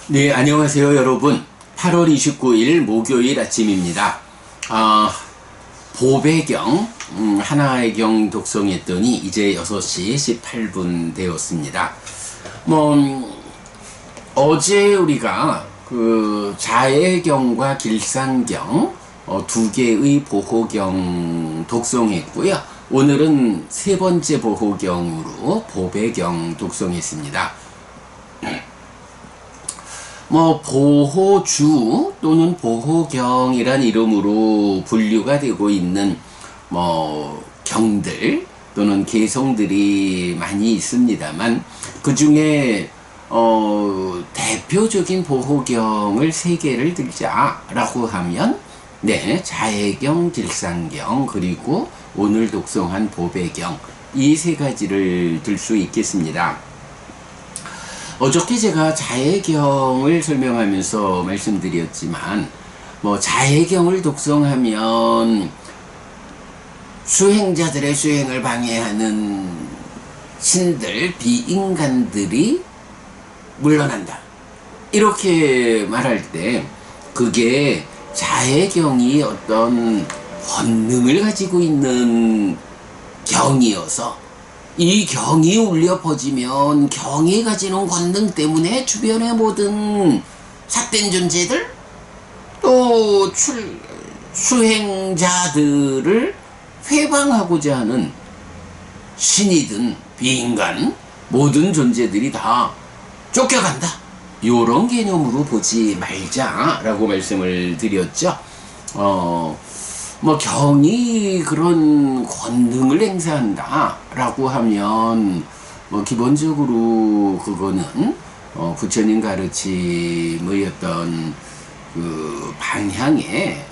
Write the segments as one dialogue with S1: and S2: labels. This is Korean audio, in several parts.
S1: 네, 안녕하세요, 여러분. 8월 29일 목요일 아침입니다. 보배경, 하나의 경 독송했더니 이제 6시 18분 되었습니다. 어제 우리가 그 자애경과 길상경, 두 개의 보호경 독송했고요. 오늘은 세 번째 보호경으로 보배경 독송했습니다. 보호주 또는 보호경이란 이름으로 분류가 되고 있는 경들 또는 개성들이 많이 있습니다만, 그 중에 대표적인 보호경을 세 개를 들자라고 하면, 자애경, 길상경, 그리고 오늘 독송한 보배경, 이 세 가지를 들 수 있겠습니다. 어저께 제가 자애경을 설명하면서 말씀드렸지만, 자애경을 독송하면 수행자들의 수행을 방해하는 신들, 비인간들이 물러난다, 이렇게 말할 때 그게 자애경이 어떤 권능을 가지고 있는 경이어서, 이 경이 울려 퍼지면 경이 가지는 권능 때문에 주변의 모든 삿된 존재들, 또 수행자들을 회방하고자 하는 신이든 비인간 모든 존재들이 다 쫓겨간다, 요런 개념으로 보지 말자라고 말씀을 드렸죠. 경이 그런 권능을 행사한다 라고 하면, 기본적으로 그거는 부처님 가르침의 어떤 그 방향에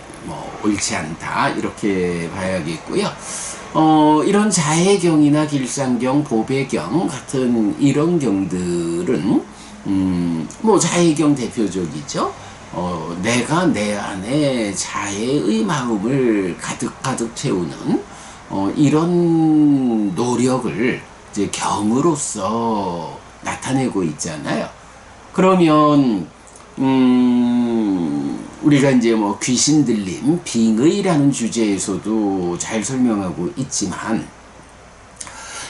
S1: 옳지 않다, 이렇게 봐야겠고요. 이런 자애경이나 길상경, 보배경 같은 이런 경들은 자애경 대표적이죠. 내가 내 안에 자애의 마음을 가득 채우는 이런 노력을 이제 경으로서 나타내고 있잖아요. 그러면 우리가 이제 귀신 들림, 빙의라는 주제에서도 잘 설명하고 있지만,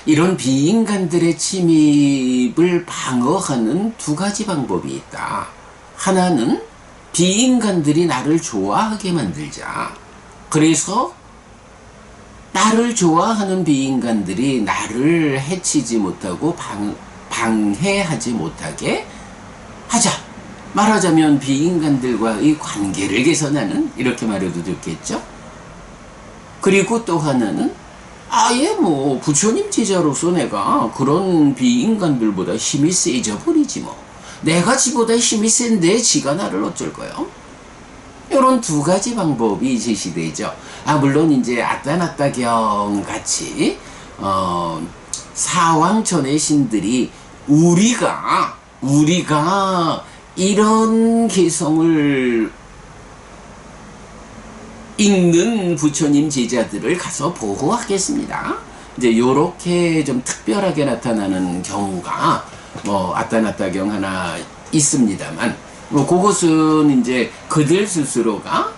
S1: 이런 비인간들의 침입을 방어하는 두 가지 방법이 있다. 하나는 비인간들이 나를 좋아하게 만들자. 그래서 나를 좋아하는 비인간들이 나를 해치지 못하고 방해하지 못하게 하자. 말하자면 비인간들과의 관계를 개선하는, 이렇게 말해도 좋겠죠. 그리고 또 하나는 아예 부처님 제자로서 내가 그런 비인간들보다 힘이 세져 버리지 내가 지보다 힘이 센데 지가 나를 어쩔 거요? 이런 두 가지 방법이 제시되죠. 물론 이제 아따나따경 같이 사왕천의 신들이 우리가 이런 개성을 읽는 부처님 제자들을 가서 보호하겠습니다, 이제 요렇게 좀 특별하게 나타나는 경우가 아따나따경 하나 있습니다만, 그것은 이제 그들 스스로가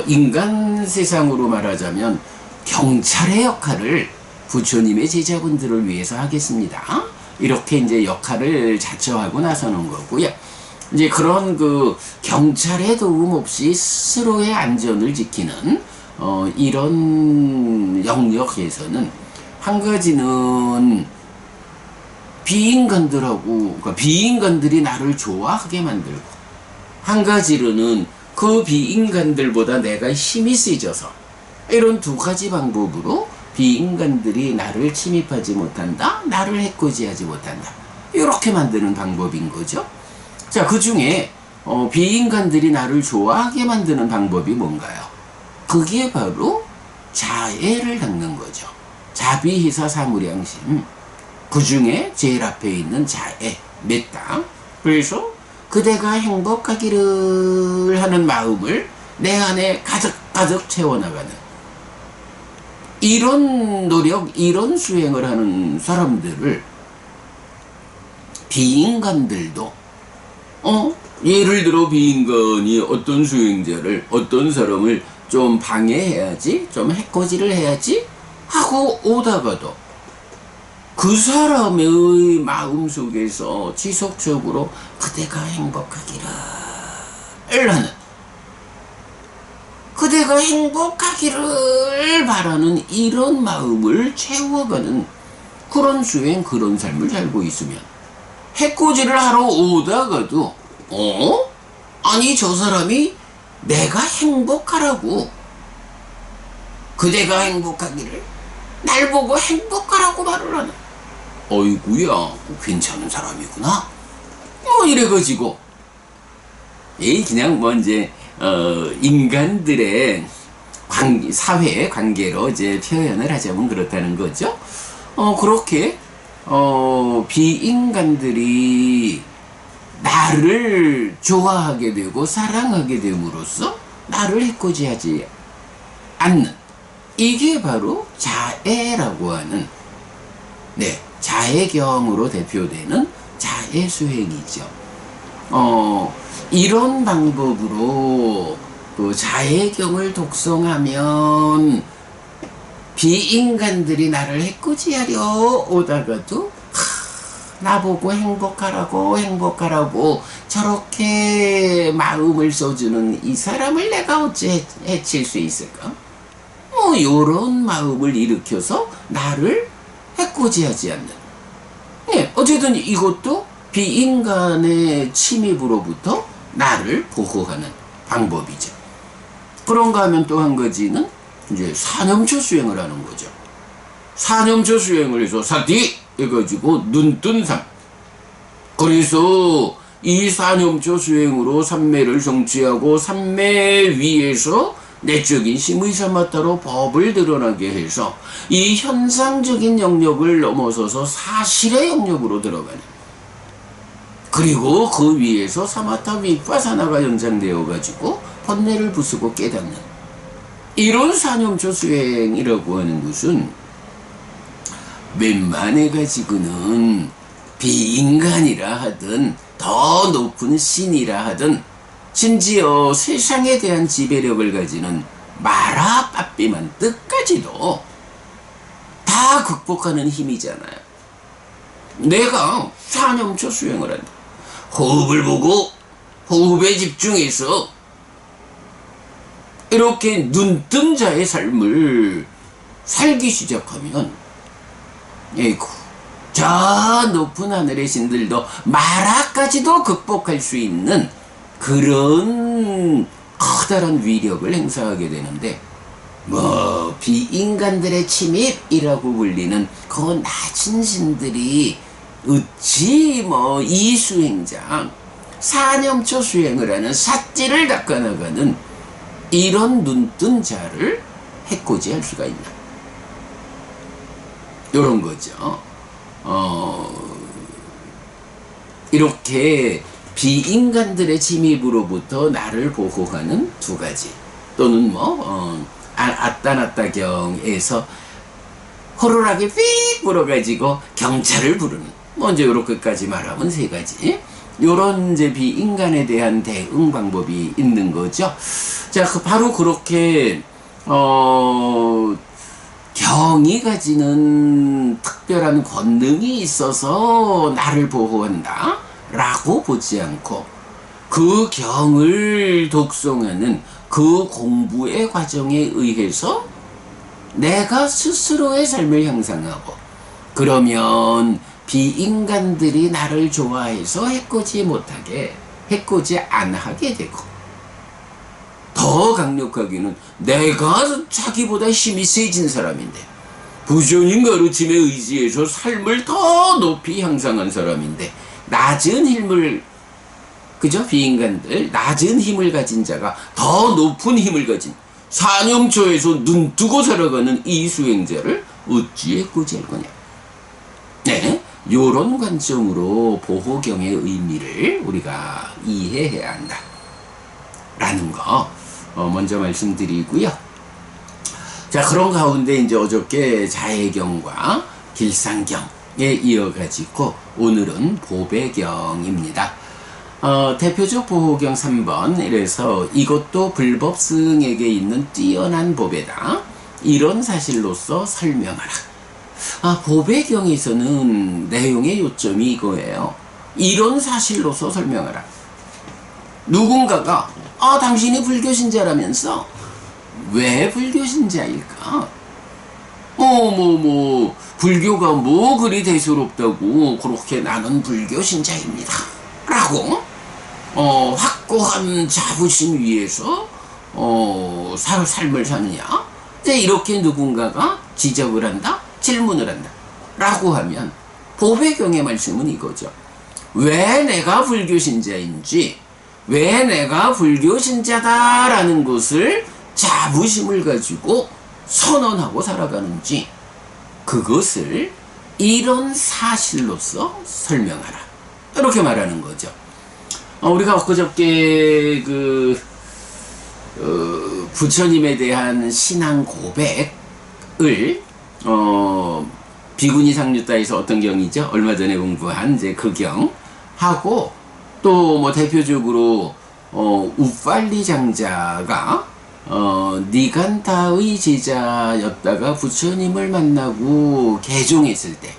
S1: 인간 세상으로 말하자면 경찰의 역할을 부처님의 제자분들을 위해서 하겠습니다, 이렇게 이제 역할을 자처하고 나서는 거고요. 이제 그런 그 경찰의 도움 없이 스스로의 안전을 지키는 이런 영역에서는, 한 가지는 그러니까 비인간들이 나를 좋아하게 만들고, 한 가지로는 그 비인간들보다 내가 힘이 세져서, 이런 두 가지 방법으로 비인간들이 나를 침입하지 못한다, 나를 해코지하지 못한다, 이렇게 만드는 방법인 거죠. 자, 그 중에 비인간들이 나를 좋아하게 만드는 방법이 뭔가요? 그게 바로 자애를 닦는 거죠. 자비희사 사무량심, 그 중에 제일 앞에 있는 자애, 메타. 그래서 그대가 행복하기를 하는 마음을 내 안에 가득 채워나가는, 이런 노력, 이런 수행을 하는 사람들을 비인간들도 예를 들어 비인간이 어떤 수행자를, 어떤 사람을 좀 방해해야지, 좀 해코지를 해야지 하고 오다가도 그 사람의 마음속에서 지속적으로 그대가 행복하기를 하는, 그대가 행복하기를 바라는 이런 마음을 채워가는 그런 수행, 그런 삶을 살고 있으면 해코지를 하러 오다가도 아니 저 사람이 내가 행복하라고, 그대가 행복하기를 날 보고 행복하라고 말을 하는, 어이구야 괜찮은 사람이구나 이래가지고 그냥 뭐 이제 인간들의 사회 관계로 이제 표현을 하자면 그렇다는 거죠. 그렇게 비인간들이 나를 좋아하게 되고 사랑하게 됨으로써 나를 해코지하지 않는, 이게 바로 자애라고 하는, 자애경으로 대표되는 자애수행이죠. 이런 방법으로 그 자애경을 독송하면 비인간들이 나를 해코지하려 오다가도 나보고 행복하라고 저렇게 마음을 써주는 이 사람을 내가 어찌 해칠 수 있을까? 요런 마음을 일으켜서 나를 해코지하지 않는, 어쨌든 이것도 비인간의 침입으로부터 나를 보호하는 방법이죠. 그런가 하면 또 한 가지는 이제 사념초 수행을 하는 거죠. 사념초 수행을 해서 사띠 해가지고 눈뜬 삶. 그래서 이 사념초 수행으로 삼매를 성취하고 삼매 위에서 내적인 심의사마타로 법을 드러나게 해서 이 현상적인 영역을 넘어서서 사실의 영역으로 들어가는, 그리고 그 위에서 사마타 위파사나가 연장되어 가지고 번뇌를 부수고 깨닫는, 이런 사념초 수행이라고 하는 것은 웬만해 가지고는 비인간이라 하든 더 높은 신이라 하든 심지어 세상에 대한 지배력을 가지는 마라 빠삐만 뜻까지도 다 극복하는 힘이잖아요. 내가 사념초 수행을 한다. 호흡을 보고 호흡에 집중해서 이렇게 눈뜬 자의 삶을 살기 시작하면 저 높은 하늘의 신들도 마라까지도 극복할 수 있는 그런 커다란 위력을 행사하게 되는데, 비인간들의 침입이라고 불리는 그 낮은 신들이 어찌 이 수행장 사념초 수행을 하는 삿지를 닦아나가는 이런 눈뜬 자를 해코지할 수가 있나, 요런 거죠. 이렇게 비인간들의 침입으로부터 나를 보호하는 두 가지, 또는 아따나따경에서 호루라기 휙 불어가지고 경찰을 부르는, 이제 요렇게까지 말하면 세 가지, 요런 이제 비인간에 대한 대응 방법이 있는 거죠. 자, 바로 그렇게 경이 가지는 특별한 권능이 있어서 나를 보호한다 라고 보지 않고, 그 경을 독송하는 그 공부의 과정에 의해서 내가 스스로의 삶을 향상하고, 그러면 비인간들이 나를 좋아해서 해코지 안 하게 되고, 더 강력하게는 내가 자기보다 힘이 세진 사람인데, 부처님 가르침에 의지해서 삶을 더 높이 향상한 사람인데, 낮은 힘을, 비인간들, 낮은 힘을 가진 자가 더 높은 힘을 가진 사념초에서 눈뜨고 살아가는 이 수행자를 어찌 해코지할 거냐. 요런 관점으로 보호경의 의미를 우리가 이해해야 한다 라는 거 먼저 말씀드리고요. 자, 그런 가운데 이제 어저께 자해경과 길상경에 이어가지고 오늘은 보배경입니다. 대표적 보호경 3번 이래서 이것도 불법승에게 있는 뛰어난 법에다 이런 사실로서 설명하라. 보배경에서는 내용의 요점이 이거예요. 이런 사실로서 설명하라. 누군가가 당신이 불교신자라면서 왜 불교신자일까? 불교가 뭐 그리 대수롭다고 그렇게 나는 불교신자입니다 라고 확고한 자부심 위에서 삶을 사느냐? 이제 이렇게 누군가가 지적을 한다? 질문을 한다 라고 하면 보배경의 말씀은 이거죠. 왜 내가 불교신자인지, 왜 내가 불교신자다라는 것을 자부심을 가지고 선언하고 살아가는지 그것을 이런 사실로서 설명하라 이렇게 말하는 거죠. 우리가 엊그저께 부처님에 대한 신앙 고백을 비구니 상류따에서 어떤 경이죠? 얼마 전에 공부한 이제 그 경하고 또 뭐 대표적으로 우팔리 장자가 니간타의 제자였다가 부처님을 만나고 개종했을 때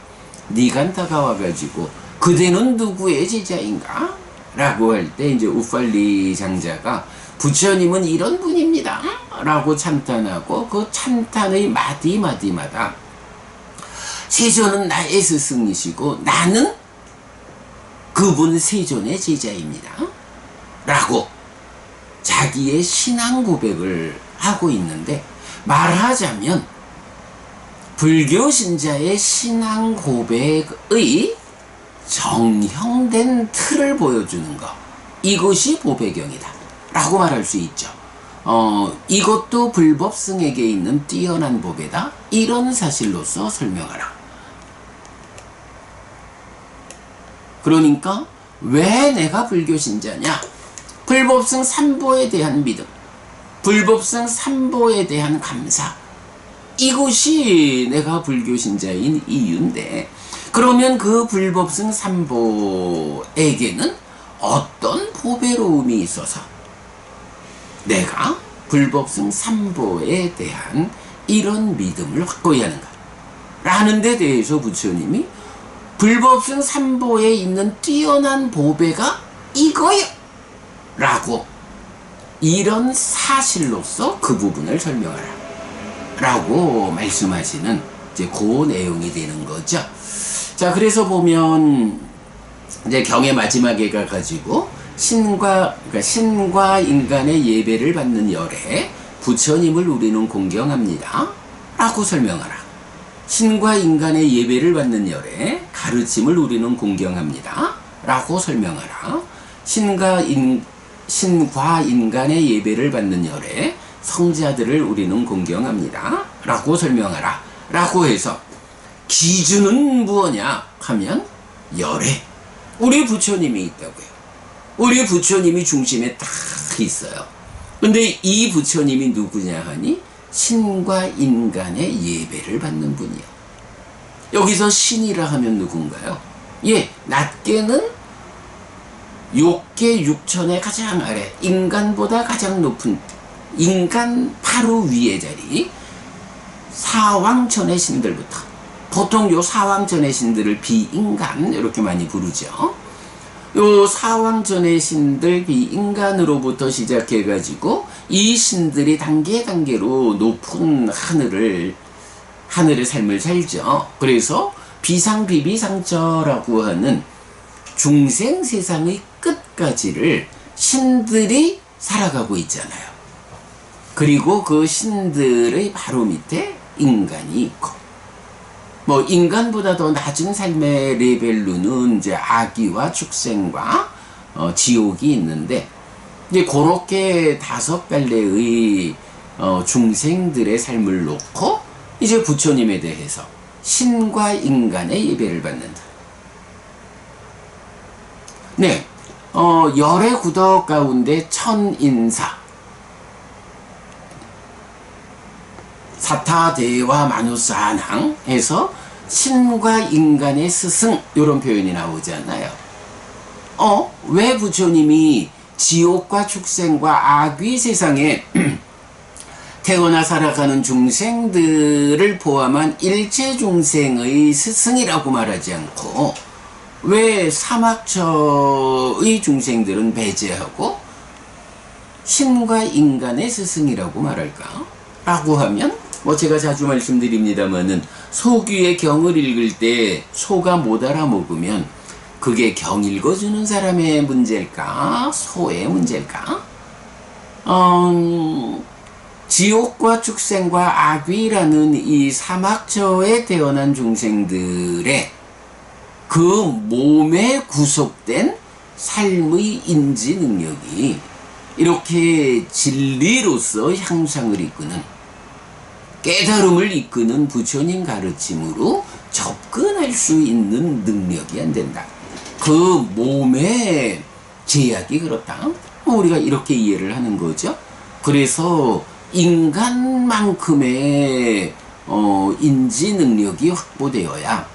S1: 니간타가 와가지고 그대는 누구의 제자인가? 라고 할 때 이제 우팔리 장자가 부처님은 이런 분입니다 라고 찬탄하고 그 찬탄의 마디마디마다 세존은 나의 스승이시고 나는 그분 세존의 제자입니다 라고 자기의 신앙 고백을 하고 있는데, 말하자면 불교 신자의 신앙 고백의 정형된 틀을 보여주는 것, 이것이 보배경이다 라고 말할 수 있죠. 이것도 불법승에게 있는 뛰어난 법에다 이런 사실로서 설명하라. 그러니까 왜 내가 불교 신자냐? 불법승 3보에 대한 믿음, 불법승 3보에 대한 감사, 이것이 내가 불교 신자인 이유인데, 그러면 그 불법승 3보에게는 어떤 보배로움이 있어서 내가 불법승 3보에 대한 이런 믿음을 확고히 하는가 라는 데 대해서 부처님이 불법승 3보에 있는 뛰어난 보배가 이거요 라고 이런 사실로서 그 부분을 설명하라 라고 말씀하시는 이제 그 내용이 되는 거죠. 자, 그래서 보면 이제 경의 마지막에 가가지고 신과 인간의 예배를 받는 열에 부처님을 우리는 공경합니다 라고 설명하라. 신과 인간의 예배를 받는 열에 가르침을 우리는 공경합니다 라고 설명하라. 신과 인간의 예배를 받는 열에 성자들을 우리는 공경합니다 라고 설명하라 라고 해서 기준은 무엇냐 하면 열에 우리 부처님이 있다고요. 우리 부처님이 중심에 딱 있어요. 근데 이 부처님이 누구냐 하니 신과 인간의 예배를 받는 분이요. 여기서 신이라 하면 누군가요? 낮게는 욕계 육천의 가장 아래, 인간보다 가장 높은, 인간 바로 위의 자리, 사왕천의 신들부터, 보통 요 사왕천의 신들을 비인간 이렇게 많이 부르죠. 요 사왕천의 신들 비인간으로부터 시작해가지고 이 신들이 단계로 높은 하늘의 삶을 살죠. 그래서 비상비비상처라고 하는 중생 세상의 끝까지를 신들이 살아가고 있잖아요. 그리고 그 신들의 바로 밑에 인간이 있고, 뭐 인간보다 더 낮은 삶의 레벨로는 이제 아기와 축생과 지옥이 있는데, 이제 그렇게 5갈래의 중생들의 삶을 놓고 이제 부처님에 대해서 신과 인간의 예배를 받는다. 네, 열의 구덕 가운데 천인사, 사타대와 마누사항 해서 신과 인간의 스승 이런 표현이 나오잖아요. 왜 부처님이 지옥과 축생과 악귀 세상에 태어나 살아가는 중생들을 포함한 일체 중생의 스승이라고 말하지 않고 왜 사막처의 중생들은 배제하고 신과 인간의 스승이라고 말할까? 라고 하면 제가 자주 말씀드립니다마는 소귀의 경을 읽을 때 소가 못 알아먹으면 그게 경 읽어주는 사람의 문제일까? 소의 문제일까? 지옥과 축생과 악귀라는 이 사막처에 태어난 중생들의 그 몸에 구속된 삶의 인지 능력이 이렇게 진리로서 향상을 이끄는 깨달음을 이끄는 부처님 가르침으로 접근할 수 있는 능력이 안 된다. 그 몸의 제약이 그렇다. 우리가 이렇게 이해를 하는 거죠. 그래서 인간만큼의 인지 능력이 확보되어야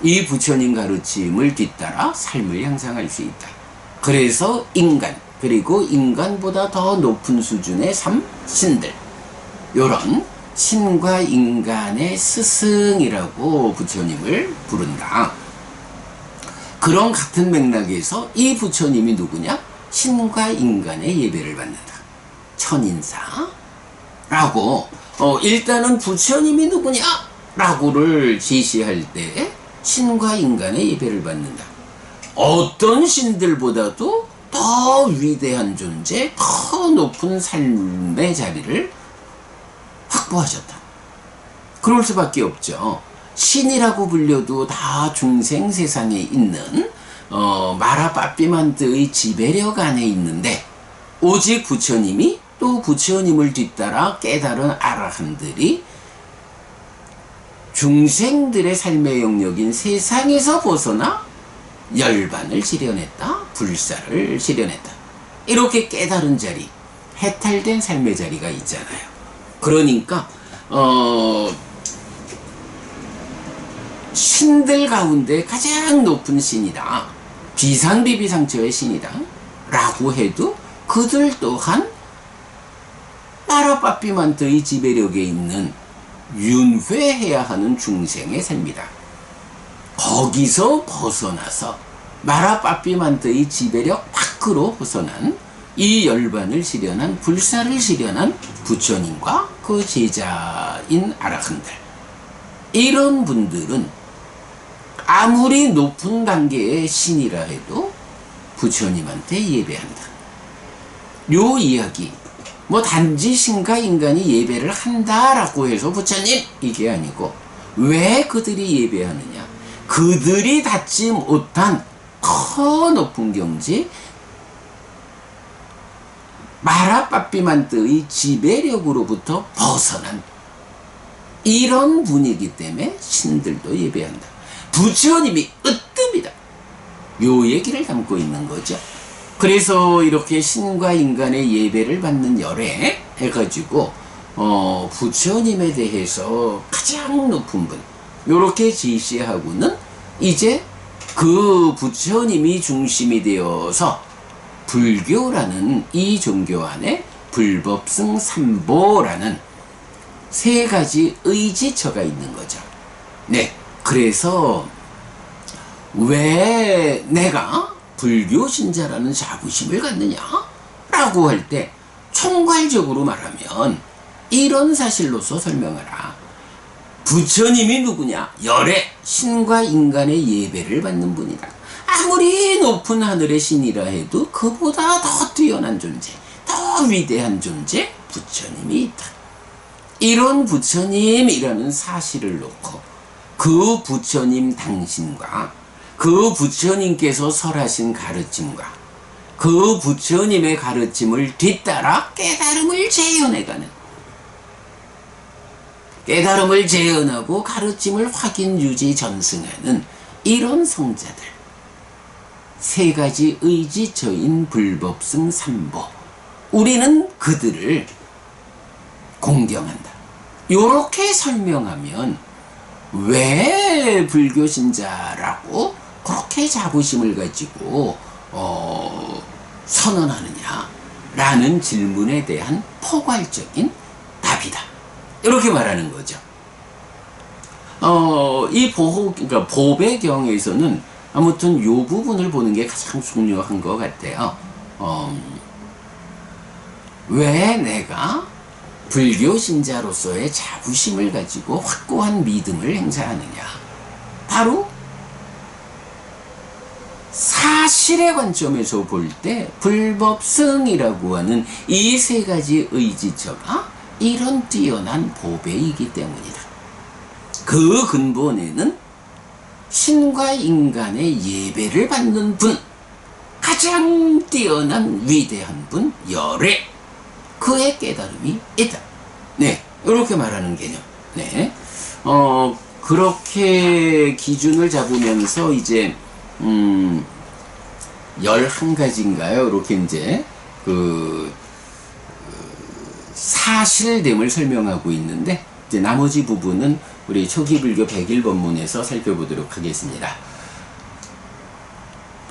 S1: 이 부처님 가르침을 뒤따라 삶을 향상할 수 있다. 그래서 인간, 그리고 인간보다 더 높은 수준의 신들, 요런 신과 인간의 스승이라고 부처님을 부른다. 그런 같은 맥락에서 이 부처님이 누구냐? 신과 인간의 예배를 받는다. 천인사라고 일단은 부처님이 누구냐? 라고를 제시할 때 신과 인간의 예배를 받는다. 어떤 신들보다도 더 위대한 존재, 더 높은 삶의 자리를 확보하셨다. 그럴 수밖에 없죠. 신이라고 불려도 다 중생 세상에 있는 마라빠삐만드의 지배력 안에 있는데 오직 부처님이 또 부처님을 뒤따라 깨달은 아라한들이 중생들의 삶의 영역인 세상에서 벗어나 열반을 실현했다. 불사를 실현했다. 이렇게 깨달은 자리, 해탈된 삶의 자리가 있잖아요. 그러니까 신들 가운데 가장 높은 신이다. 비상비비상처의 신이다. 라고 해도 그들 또한 마라빠삐만트의 지배력에 있는 윤회해야 하는 중생의 삶이다. 거기서 벗어나서 마라빠삐만트의 지배력 밖으로 벗어난 이 열반을 실현한 불사를 실현한 부처님과 그 제자인 아라한들, 이런 분들은 아무리 높은 단계의 신이라 해도 부처님한테 예배한다. 요 이야기, 단지 신과 인간이 예배를 한다라고 해서 부처님 이게 아니고 왜 그들이 예배하느냐? 그들이 닿지 못한 더 높은 경지, 마라빠삐만트의 지배력으로부터 벗어난 이런 분이기 때문에 신들도 예배한다. 부처님이 으뜸이다. 요 얘기를 담고 있는 거죠. 그래서 이렇게 신과 인간의 예배를 받는 열에 해가지고 부처님에 대해서 가장 높은 분 요렇게 제시하고는 이제 그 부처님이 중심이 되어서 불교라는 이 종교 안에 불법승 삼보라는 세 가지 의지처가 있는 거죠. 네, 그래서 왜 내가 불교 신자라는 자부심을 갖느냐? 라고 할 때 총괄적으로 말하면 이런 사실로서 설명하라. 부처님이 누구냐? 열애, 신과 인간의 예배를 받는 분이다. 아무리 높은 하늘의 신이라 해도 그보다 더 뛰어난 존재, 더 위대한 존재, 부처님이 있다. 이런 부처님이라는 사실을 놓고 그 부처님 당신과 그 부처님께서 설하신 가르침과 그 부처님의 가르침을 뒤따라 깨달음을 재현해가는, 깨달음을 재현하고 가르침을 확인, 유지, 전승하는 이런 성자들, 세 가지 의지처인 불법승 삼보, 우리는 그들을 공경한다. 요렇게 설명하면 왜 불교 신자라고 그렇게 자부심을 가지고 선언하느냐라는 질문에 대한 포괄적인 답이다. 이렇게 말하는 거죠. 이 그러니까 보배경에서는 아무튼 이 부분을 보는 게 가장 중요한 것 같아요. 왜 내가 불교 신자로서의 자부심을 가지고 확고한 믿음을 행사하느냐. 바로 사실의 관점에서 볼 때 불법성이라고 하는 이 세 가지 의지처가 이런 뛰어난 보배이기 때문이다. 그 근본에는 신과 인간의 예배를 받는 분, 가장 뛰어난 위대한 분, 열애, 그의 깨달음이 있다. 네, 이렇게 말하는 개념. 네, 그렇게 기준을 잡으면서 이제 11가지인가요? 이렇게 이제 사실됨을 설명하고 있는데, 이제 나머지 부분은 우리 초기 불교 101번문에서 살펴보도록 하겠습니다.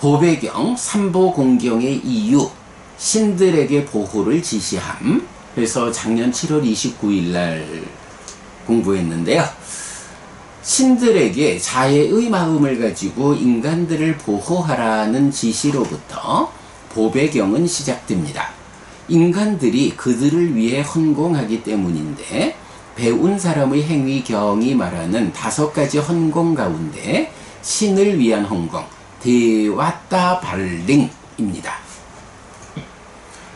S1: 보배경, 삼보공경의 이유, 신들에게 보호를 지시함. 그래서 작년 7월 29일 날 공부했는데요. 신들에게 자애의 마음을 가지고 인간들을 보호하라는 지시로부터 보배경은 시작됩니다. 인간들이 그들을 위해 헌공하기 때문인데, 배운 사람의 행위경이 말하는 5가지 헌공 가운데 신을 위한 헌공, 대와따 발링입니다.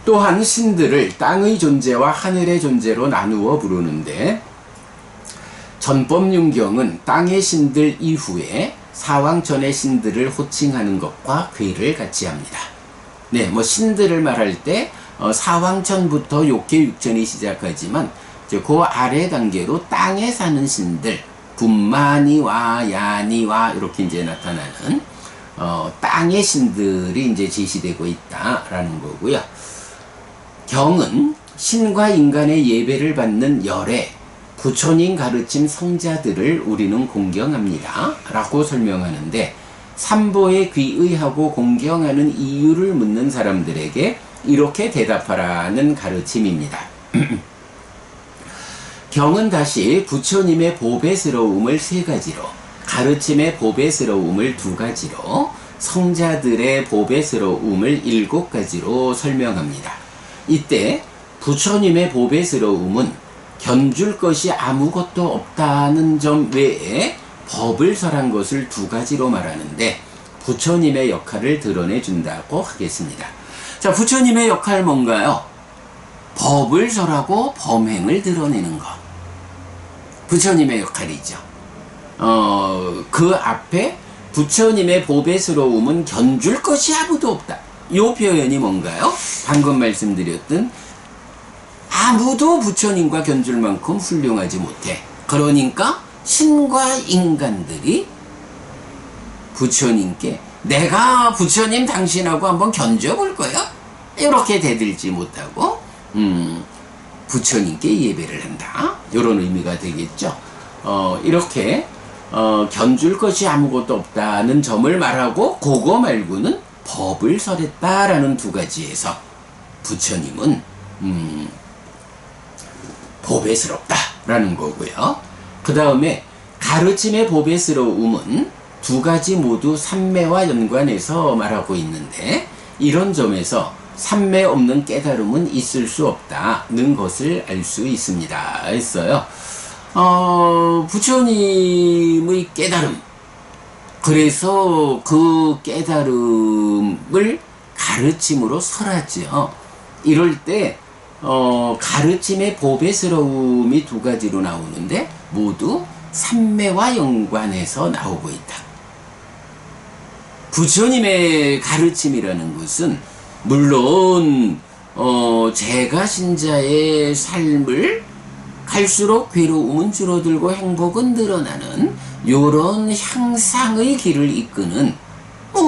S1: 또한 신들을 땅의 존재와 하늘의 존재로 나누어 부르는데, 전법륜경은 땅의 신들 이후에 사왕천의 신들을 호칭하는 것과 괴를 같이 합니다. 네, 뭐 신들을 말할 때 사왕천부터 욕계육천이 시작하지만, 그 아래 단계로 땅에 사는 신들, 분마니와 야니와 이렇게 이제 나타나는 땅의 신들이 이제 제시되고 있다라는 거고요. 경은 신과 인간의 예배를 받는 열애, 부처님 가르침 성자들을 우리는 공경합니다 라고 설명하는데, 삼보에 귀의하고 공경하는 이유를 묻는 사람들에게 이렇게 대답하라는 가르침입니다. 경은 다시 부처님의 보배스러움을 3가지로, 가르침의 보배스러움을 2가지로, 성자들의 보배스러움을 7가지로 설명합니다. 이때 부처님의 보배스러움은 견줄 것이 아무것도 없다는 점 외에 법을 설한 것을 2가지로 말하는데, 부처님의 역할을 드러내준다고 하겠습니다. 자, 부처님의 역할 뭔가요? 법을 설하고 범행을 드러내는 것. 부처님의 역할이죠. 그 앞에 부처님의 보배스러움은 견줄 것이 아무도 없다. 이 표현이 뭔가요? 방금 말씀드렸던 아무도 부처님과 견줄 만큼 훌륭하지 못해. 그러니까 신과 인간들이 부처님께 내가 부처님 당신하고 한번 견뎌볼 거야? 이렇게 대들지 못하고 부처님께 예배를 한다. 이런 의미가 되겠죠. 이렇게 견줄 것이 아무것도 없다는 점을 말하고, 그거 말고는 법을 설했다라는 2가지에서 부처님은 보배스럽다라는 거고요. 그 다음에 가르침의 보배스러움은 2가지 모두 삼매와 연관해서 말하고 있는데, 이런 점에서 삼매 없는 깨달음은 있을 수 없다는 것을 알 수 있습니다 했어요. 부처님의 깨달음, 그래서 그 깨달음을 가르침으로 설하죠. 이럴 때 가르침의 보배스러움이 2가지로 나오는데 모두 삼매와 연관해서 나오고 있다. 부처님의 가르침이라는 것은 물론 제가 신자의 삶을 갈수록 괴로움은 줄어들고 행복은 늘어나는 요런 향상의 길을 이끄는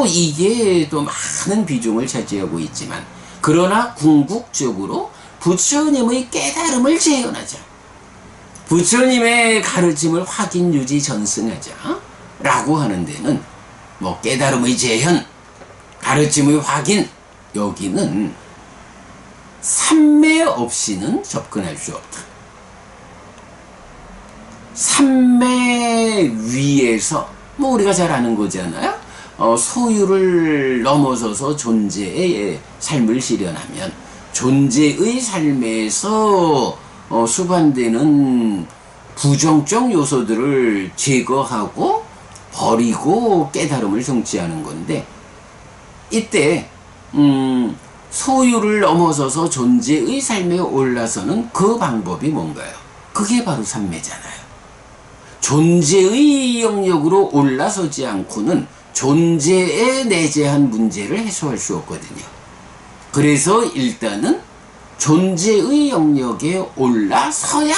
S1: 이게 또 많은 비중을 차지하고 있지만, 그러나 궁극적으로 부처님의 깨달음을 재현하자, 부처님의 가르침을 확인, 유지, 전승하자 라고 하는 데는 깨달음의 재현, 가르침의 확인, 여기는 삼매 없이는 접근할 수 없다. 삼매 위에서 뭐 우리가 잘 아는 거잖아요. 소유를 넘어서서 존재의 삶을 실현하면 존재의 삶에서 수반되는 부정적 요소들을 제거하고 버리고 깨달음을 성취하는 건데, 이때 소유를 넘어서서 존재의 삶에 올라서는 그 방법이 뭔가요? 그게 바로 삼매잖아요. 존재의 영역으로 올라서지 않고는 존재에 내재한 문제를 해소할 수 없거든요. 그래서 일단은 존재의 영역에 올라서야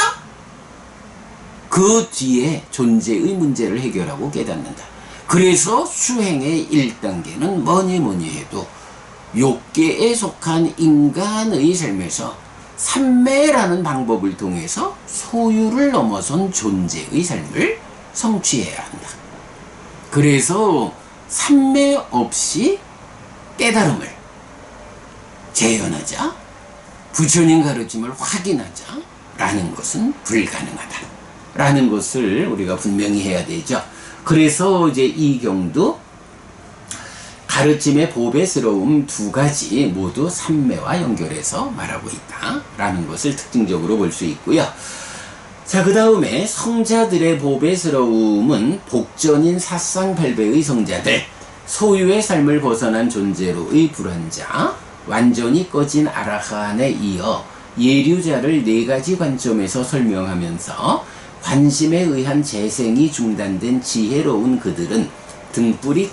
S1: 그 뒤에 존재의 문제를 해결하고 깨닫는다. 그래서 수행의 1단계는 뭐니 해도 욕계에 속한 인간의 삶에서 삼매라는 방법을 통해서 소유를 넘어선 존재의 삶을 성취해야 한다. 그래서 삼매 없이 깨달음을 재현하자, 부처님 가르침을 확인하자 라는 것은 불가능하다 라는 것을 우리가 분명히 해야 되죠. 그래서 이제 이 경도 가르침의 보배스러움 두 가지 모두 삼매와 연결해서 말하고 있다 라는 것을 특징적으로 볼 수 있고요. 자, 그 다음에 성자들의 보배스러움은 복전인 사상팔배의 성자들, 소유의 삶을 벗어난 존재로의 불환자, 완전히 꺼진 아라한에 이어 예류자를 네 가지 관점에서 설명하면서 관심에 의한 재생이 중단된 지혜로운 그들은 등불이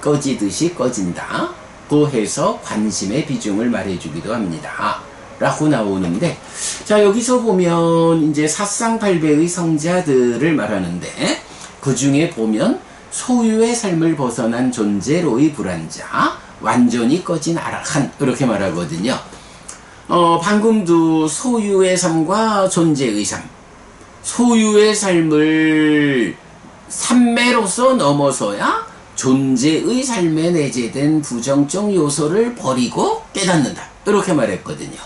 S1: 꺼지듯이 꺼진다고 해서 관심의 비중을 말해주기도 합니다 라고 나오는데, 자, 여기서 보면 이제 사상팔배의 성자들을 말하는데, 그 중에 보면 소유의 삶을 벗어난 존재로의 불환자, 완전히 꺼진 아라한, 이렇게 말하거든요. 방금도 소유의 삶과 존재의 삶, 소유의 삶을 삼매로서 넘어서야 존재의 삶에 내재된 부정적 요소를 버리고 깨닫는다, 이렇게 말했거든요.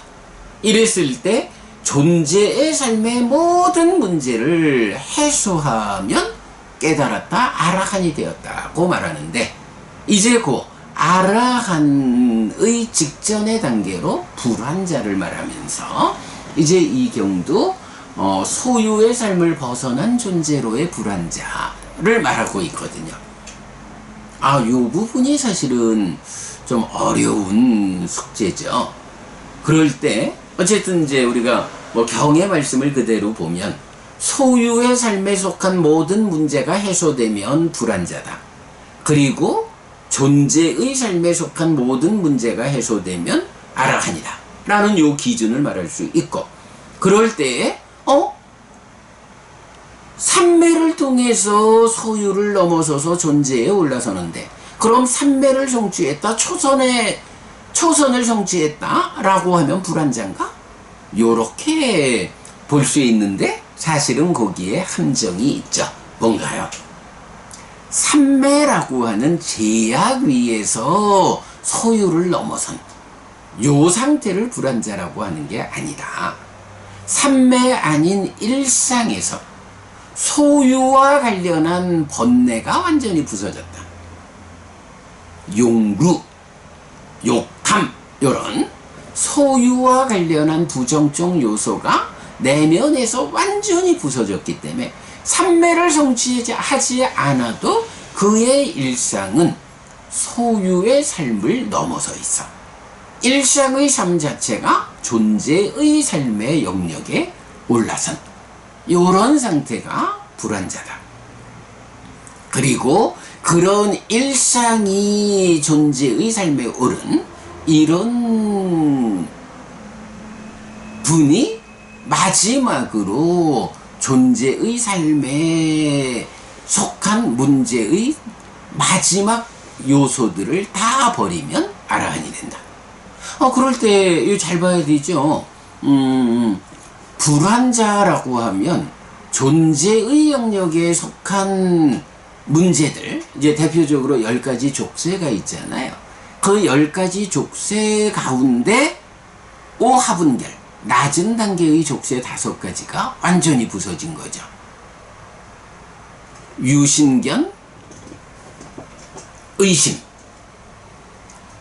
S1: 이랬을 때 존재의 삶의 모든 문제를 해소하면 깨달았다, 아라한이 되었다고 말하는데, 이제 그 아라한의 직전의 단계로 불환자를 말하면서 이제 이 경도 소유의 삶을 벗어난 존재로의 불환자를 말하고 있거든요. 이 부분이 사실은 좀 어려운 숙제죠. 그럴 때 어쨌든 이제 우리가 뭐 경의 말씀을 그대로 보면 소유의 삶에 속한 모든 문제가 해소되면 불환자다. 그리고 존재의 삶에 속한 모든 문제가 해소되면 아라한이다 라는 요 기준을 말할 수 있고, 그럴 때에 삼매를 통해서 소유를 넘어서서 존재에 올라서는데, 그럼 삼매를 성취했다, 초선을 성취했다 라고 하면 불환자인가? 요렇게 볼 수 있는데 사실은 거기에 함정이 있죠. 뭔가요? 삼매라고 하는 제약 위에서 소유를 넘어선 요 상태를 불환자라고 하는 게 아니다. 삼매 아닌 일상에서 소유와 관련한 번뇌가 완전히 부서졌다. 용루, 욕탐, 요런 소유와 관련한 부정적 요소가 내면에서 완전히 부서졌기 때문에 삼매를 성취하지 않아도 그의 일상은 소유의 삶을 넘어서 있어. 일상의 삶 자체가 존재의 삶의 영역에 올라선 이런 상태가 불환자다. 그리고 그런 일상이 존재의 삶에 오른 이런 분이 마지막으로 존재의 삶에 속한 문제의 마지막 요소들을 다 버리면 아라한이 된다. 그럴 때 이거 잘 봐야 되죠. 불환자라고 하면 존재의 영역에 속한 문제들, 이제 대표적으로 10가지 족쇄가 있잖아요. 그 10가지 족쇄 가운데 오하분결, 낮은 단계의 족쇄 5가지가 완전히 부서진 거죠. 유신견, 의심,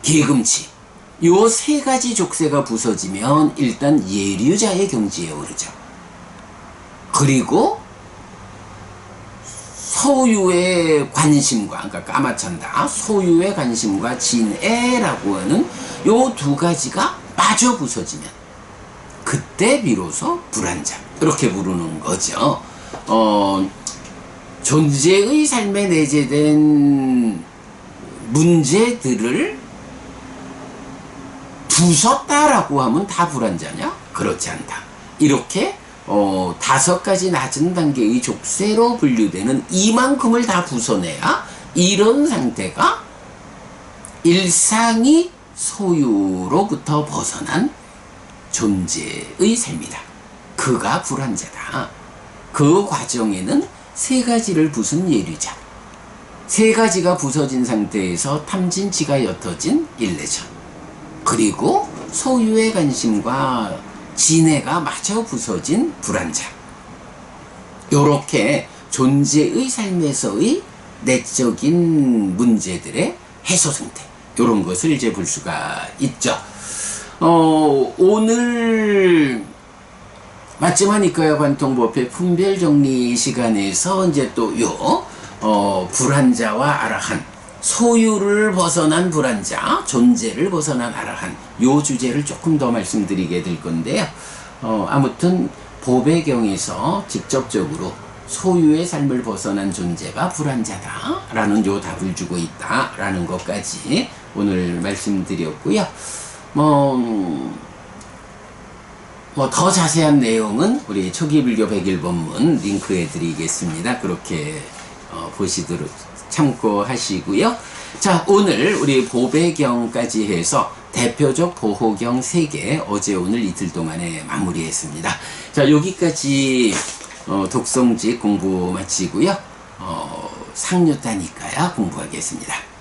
S1: 계금치, 요 3가지 족쇄가 부서지면 일단 예류자의 경지에 오르죠. 그리고 소유의 관심과, 그러니까 까마찬다, 소유의 관심과 진애라고 하는 요 2가지가 마저 부서지면 그때 비로소 불안자, 이렇게 부르는 거죠. 존재의 삶에 내재된 문제들을 부쉈다라고 하면 다 불안자냐? 그렇지 않다. 이렇게 5가지 낮은 단계의 족쇄로 분류되는 이만큼을 다 부숴내야 이런 상태가 일상이 소유로부터 벗어난 존재의 삶이다. 그가 불안자다. 그 과정에는 3가지를 부순 예류자, 3가지가 부서진 상태에서 탐진치가 옅어진 일례전, 그리고 소유의 관심과 진해가 마저 부서진 불안자, 요렇게 존재의 삶에서의 내적인 문제들의 해소 상태, 요런 것을 이제 볼 수가 있죠. 오늘 맞지마니까야 관통법회 품별 정리 시간에서 이제 또 불안자와 아라한, 소유를 벗어난 불안자, 존재를 벗어난 아라한, 요 주제를 조금 더 말씀드리게 될 건데요. 아무튼 보배경에서 직접적으로 소유의 삶을 벗어난 존재가 불안자다 라는 요 답을 주고 있다 라는 것까지 오늘 말씀드렸고요. 더 자세한 내용은 우리 초기불교 101번문 링크해 드리겠습니다. 그렇게 보시도록 참고하시고요. 자, 오늘 우리 보배경까지 해서 대표적 보호경 3개 어제 오늘 이틀 동안에 마무리했습니다. 자, 여기까지 독성직 공부 마치고요. 상류다니까야 공부하겠습니다.